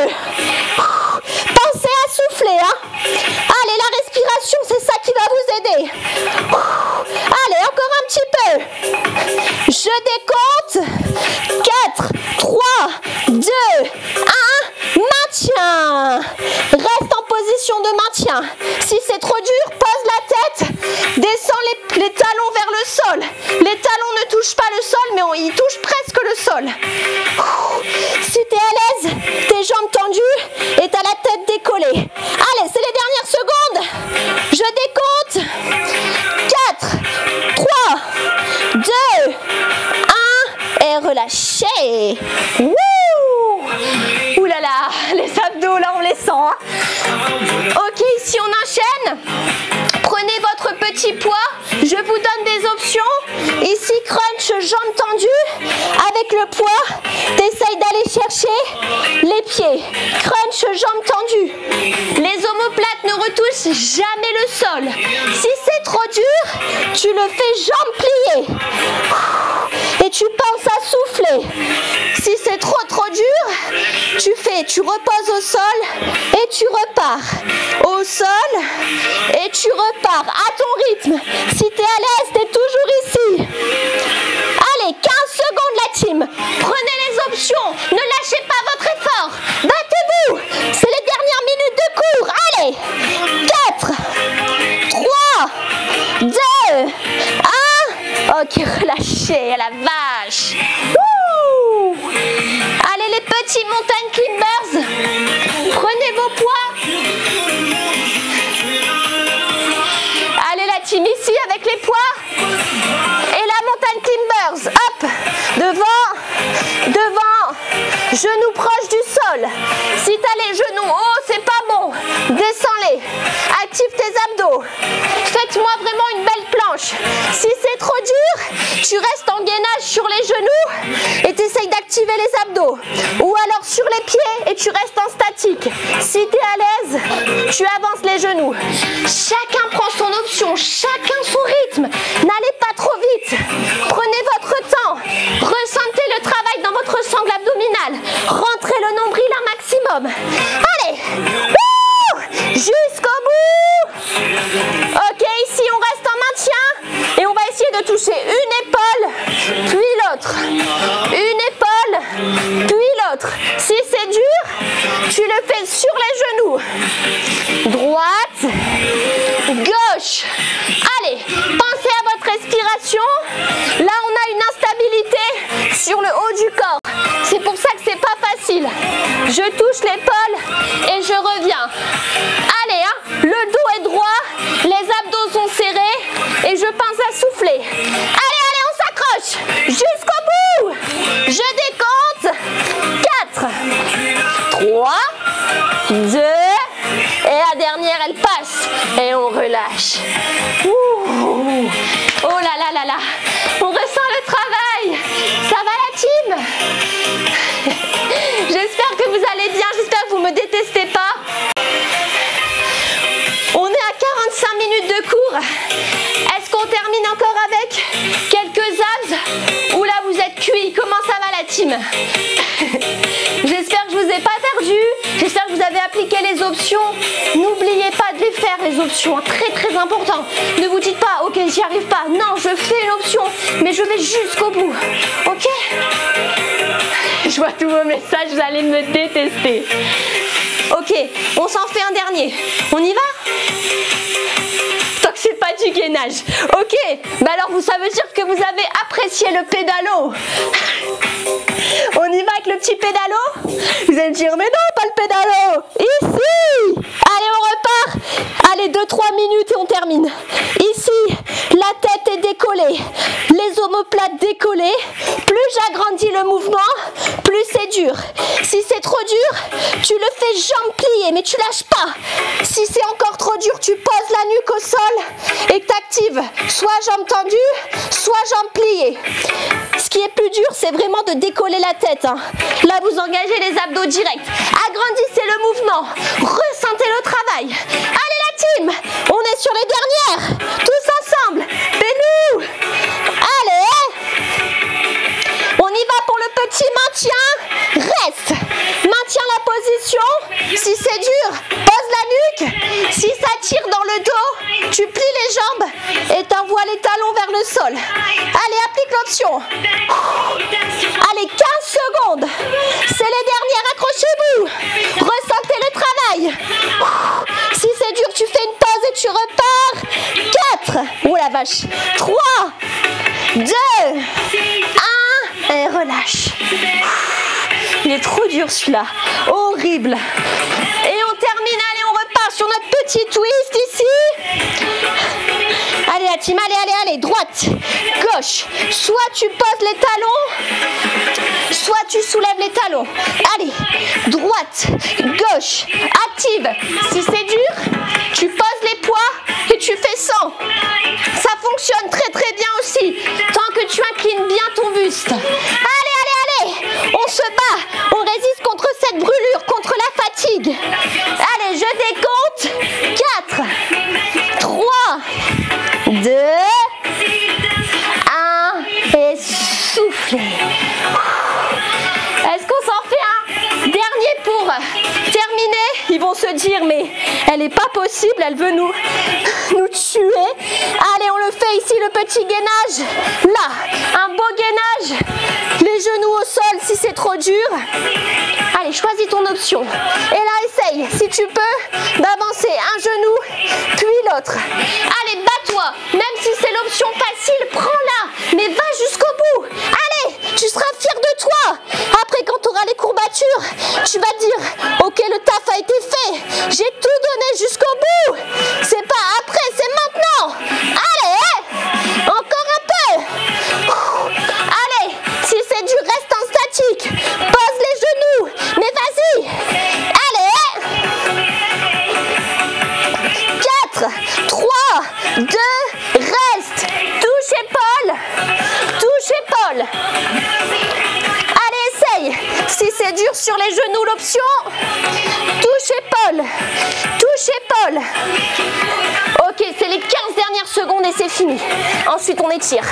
Pensez à souffler. Hein. Allez, la respiration, c'est ça qui va vous aider. Allez, encore un petit peu. Je décompte. 4, 3, 2, 1. Maintien. Reste en position de maintien. Si c'est trop dur, pose la tête. Descends les talons vers le sol. Les talons ne touchent pas le sol, mais ils touchent presque le sol. Si tu es à l'aise, tes jambes tendues et tu as la tête décollée. Allez, c'est les dernières secondes. Je décompte. 4, 3, 2, relâchez. Wouh! Ouh là là, les abdos là on les sent. Hein. Ok, ici on enchaîne. Prenez votre petit poids. Je vous donne des options. Ici crunch, jambes tendues. Avec le poids, t'essayes d'aller chercher les pieds. Crunch, jambes tendues. Les omoplates ne retouchent jamais le sol. Si c'est trop dur, tu le fais jambes pliées. Et tu penses à souffler. Si c'est trop dur, tu reposes au sol et tu repars. Au sol et tu repars à ton rythme. Si tu es à l'aise, tu es toujours ici. Allez, 15 secondes la team. Prenez les options. Ne lâchez pas votre effort. Battez-vous. C'est les dernières minutes de cours. Allez. 4, 3, 2, 1. Ok, relâchez, la vache. Wouh. Allez les petits mountain climbers. Prenez vos poids. Allez la team ici avec les poids. Et la mountain climbers. Hop. Devant. Devant. Genoux proches du sol. Si tu as les genoux hauts, c'est pas bon. Descends-les. Active tes abdos. Faites-moi vraiment une belle planche. Si c'est trop dur, tu restes en gainage sur les genoux et tu essayes d'activer les abdos. Ou alors sur les pieds et tu restes en statique. Si tu es à l'aise, tu avances les genoux. Chacun prend son option, chacun son rythme. N'allez pas trop vite. Prenez votre temps. Ressentez le travail dans votre sangle abdominale. Rentrez le nombril un maximum. Allez. Jusqu'au bout. Ok, ici on reste en maintien et on va essayer de toucher une épaule puis l'autre. Une épaule puis l'autre. Si c'est dur, tu le fais sur les genoux. Droite, gauche. Allez, pensez à votre respiration. Là on a une instabilité sur le haut du corps. C'est pour ça que c'est pas facile. Je touche l'épaule et je reviens. Allez, hein, le dos est droit, les abdos sont serrés et je pense à souffler. Allez, allez, on s'accroche jusqu'au bout. Je décompte. 4, 3, 2, et la dernière, elle passe. Et on relâche. Ouh. Oh là là là là. On ressent le travail. Ça va la team? J'espère que vous allez bien. J'espère que vous ne me détestez pas. On est à 45 minutes de cours. Est-ce qu'on termine encore avec quelques abs? Ou là vous êtes cuits? Comment ça va la team? J'espère que je vous ai pas perdu. J'espère que vous avez appliqué les options. N'oubliez pas de les faire les options. Très très important. Ne vous dites pas ok j'y arrive pas. Non, je fais l'option mais je vais jusqu'au bout. Ok? Je vois tous vos messages, vous allez me détester. Ok, on s'en fait un dernier. On y va? Tant que c'est pas du gainage. Ok, bah alors ça veut dire que vous avez apprécié le pédalo. On y va avec le petit pédalo? Vous allez me dire, mais non, pas le pédalo. Ici. Allez, on repart. Allez, 2-3 minutes et on termine. Ici, la tête est décollée. Les omoplates décollées. Plus j'agrandis le mouvement, plus c'est dur. Si c'est trop dur, tu le fais jambes pliées, mais tu lâches pas. Si c'est encore trop dur, tu poses la nuque au sol et tu actives soit jambes tendues, soit jambes pliées. Ce qui est plus dur, c'est vraiment de décoller la tête. Hein. Là, vous engagez les abdos directs. Agrandissez le mouvement. Ressentez le travail. Allez la team, on est sur les dernières. Tous ensemble. Fais-nous. Allez. On y va pour le petit maintien. Reste. Maintiens la position. Si c'est dur, pose la nuque. Si ça tire dans le dos, tu plies les jambes et t'envoies les talons vers le sol. Allez, applique l'option. Allez, 15 secondes. C'est les dernières, accrochez-vous. Ressentez le travail. Si c'est dur, tu fais une pause et tu repars. 4. Oh la vache. 3, 2, 1. Et relâche. Il est trop dur celui-là. Horrible. Et on termine. Allez, on repart sur notre petit twist ici. Allez la team, allez, droite, gauche. Soit tu poses les talons, soit tu soulèves les talons. Allez, droite, gauche, active. Si c'est dur, tu poses les poids et tu fais 100. Ça fonctionne très bien aussi, tant que tu inclines bien ton buste. Allez, on se bat, on résiste contre cette brûlure, contre la fatigue. Allez, je décompte. 4, 3, 2, 1 et soufflez. Est-ce qu'on s'en fait un dernier pour terminer? Ils vont se dire mais elle n'est pas possible, elle veut nous tuer. Allez, on le fait ici, le petit gainage. Là, un beau gainage. Les genoux au sol si c'est trop dur. Allez, choisis ton option. Et là, essaye, si tu peux, d'avancer un genou, puis l'autre. Allez, bats-toi. Même si c'est l'option facile, prends-la. Mais va jusqu'au bout. Allez, tu seras fier de toi. Après, quand tu auras les courbatures, tu vas dire, ok, le taf a été fait. J'ai tout donné jusqu'au bout. C'est pas après, c'est maintenant. Allez, encore un peu. Allez, si c'est dur, reste en statique. Pose les genoux, mais vas-y. Allez. 4, 3, 2, reste. Touche épaule. Touche épaule. Allez, essaye. Si c'est dur sur les genoux, l'option. Touche épaule. Touche épaule. Ok, c'est les 15 dernières secondes et c'est fini. Ensuite, on étire.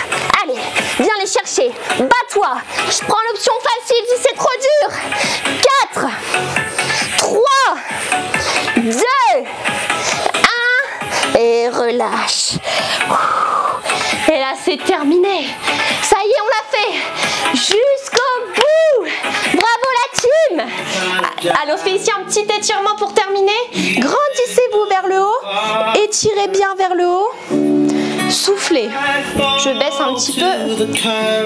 Allez, viens les chercher. Bats-toi. Je prends l'option facile si c'est trop dur. 4, 3, 2, 1 et relâche. Et là, c'est terminé. Ça y est, on l'a fait. Jusqu'au bout. Bravo la team. Allez, on fait ici un petit étirement pour terminer. Grandissez-vous vers le haut. Étirez bien vers le haut. Soufflez. Je baisse un petit peu.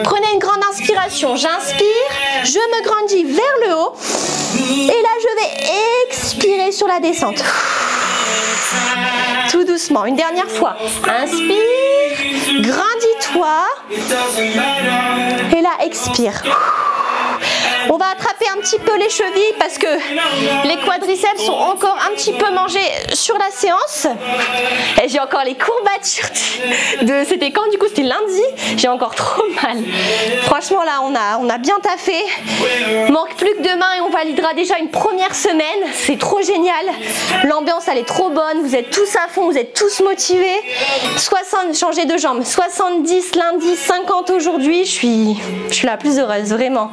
Prenez une grande inspiration. J'inspire. Je me grandis vers le haut. Et là, je vais expirer sur la descente. Tout doucement. Une dernière fois. Inspire. Grandis-toi. Et là, expire. On va attraper un petit peu les chevilles parce que les quadriceps sont encore un petit peu mangés sur la séance. Et j'ai encore les courbatures de... C'était quand du coup? C'était lundi. J'ai encore trop mal. Franchement là, on a bien taffé. Manque plus que demain et on validera déjà une première semaine. C'est trop génial. L'ambiance elle est trop bonne. Vous êtes tous à fond, vous êtes tous motivés. 60, changez de jambes. 70 lundi, 50 aujourd'hui. Je suis la plus heureuse, vraiment.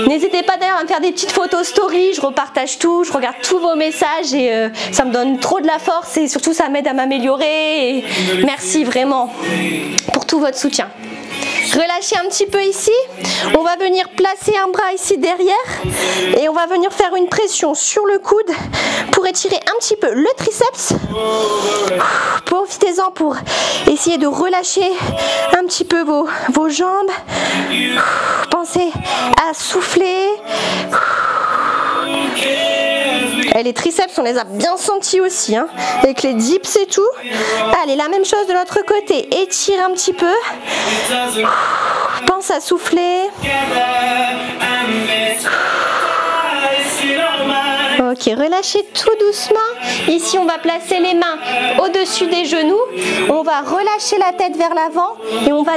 N'hésitez pas d'ailleurs à me faire des petites photos story, je repartage tout, je regarde tous vos messages et ça me donne trop de la force et surtout ça m'aide à m'améliorer. Et merci vraiment pour tout votre soutien. Relâchez un petit peu ici, on va venir placer un bras ici derrière et on va venir faire une pression sur le coude pour étirer un petit peu le triceps. Profitez-en pour essayer de relâcher un petit peu vos jambes. Pensez à souffler. Et les triceps, on les a bien sentis aussi, hein, avec les dips et tout. Allez, la même chose de l'autre côté. Étire un petit peu. Pense à souffler. Ok, relâchez tout doucement. Ici, on va placer les mains au-dessus des genoux. On va relâcher la tête vers l'avant et on va...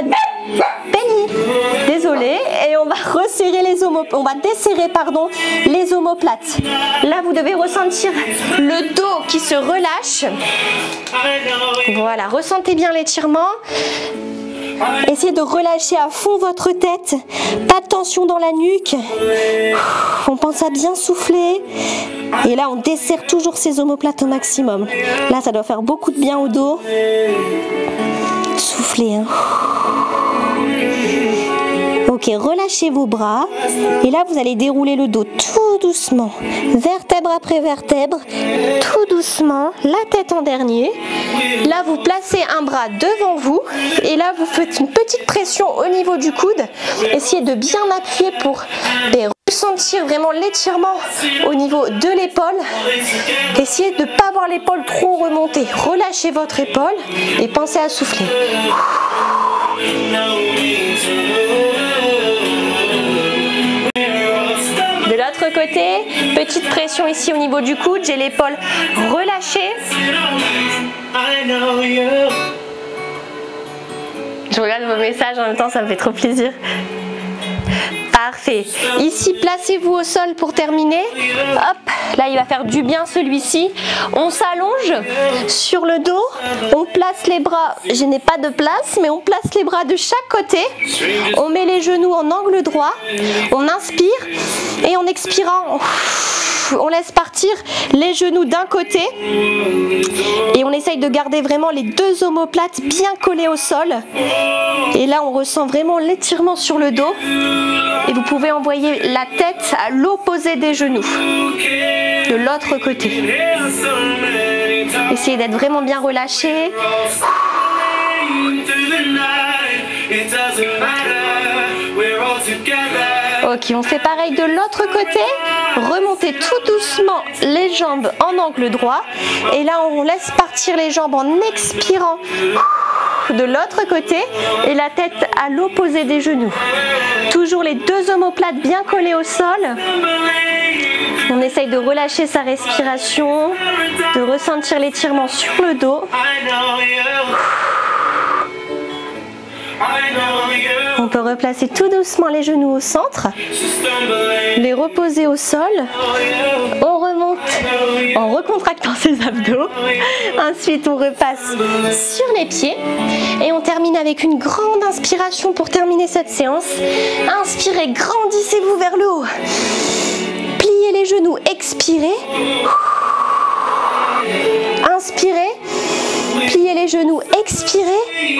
Désolée. Et on va resserrer les omoplates. On va desserrer, pardon, les omoplates. Là, vous devez ressentir le dos qui se relâche. Voilà, ressentez bien l'étirement. Essayez de relâcher à fond votre tête. Pas de tension dans la nuque. On pense à bien souffler. Et là, on desserre toujours ses omoplates au maximum. Là, ça doit faire beaucoup de bien au dos. Soufflez, hein. Ok, relâchez vos bras. Et là, vous allez dérouler le dos tout doucement. Vertèbre après vertèbre. Tout doucement. La tête en dernier. Là, vous placez un bras devant vous. Et là, vous faites une petite pression au niveau du coude. Essayez de bien appuyer pour... Sentir vraiment l'étirement au niveau de l'épaule. Essayez de ne pas avoir l'épaule trop remontée. Relâchez votre épaule et pensez à souffler. De l'autre côté, petite pression ici au niveau du coude. J'ai l'épaule relâchée. Je regarde vos messages en même temps, ça me fait trop plaisir. Parfait. Ici, placez-vous au sol pour terminer. Hop, là, il va faire du bien celui-ci. On s'allonge sur le dos. On place les bras. Je n'ai pas de place, mais on place les bras de chaque côté. On met les genoux en angle droit. On inspire et en expirant, on laisse partir les genoux d'un côté. Et on essaye de garder vraiment les deux omoplates bien collées au sol. Et là, on ressent vraiment l'étirement sur le dos. Et vous pouvez envoyer la tête à l'opposé des genoux, de l'autre côté. Essayez d'être vraiment bien relâché. Ok, on fait pareil de l'autre côté. Remontez tout doucement les jambes en angle droit. Et là, on laisse partir les jambes en expirant de l'autre côté et la tête à l'opposé des genoux. Toujours les deux omoplates bien collées au sol. On essaye de relâcher sa respiration, de ressentir l'étirement sur le dos. On peut replacer tout doucement les genoux au centre, les reposer au sol. On remonte en recontractant ses abdos. Ensuite, on repasse sur les pieds et on termine avec une grande inspiration pour terminer cette séance. Inspirez, grandissez-vous vers le haut. Pliez les genoux, expirez. Inspirez, pliez les genoux, expirez.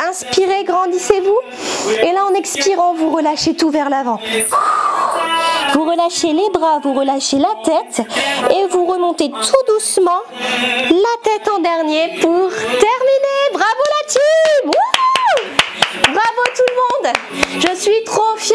Inspirez, grandissez-vous. Et là, en expirant, vous relâchez tout vers l'avant. Vous relâchez les bras, vous relâchez la tête et vous remontez tout doucement la tête en dernier pour terminer. Bravo la team! Wouh! Bravo tout le monde! Je suis trop fière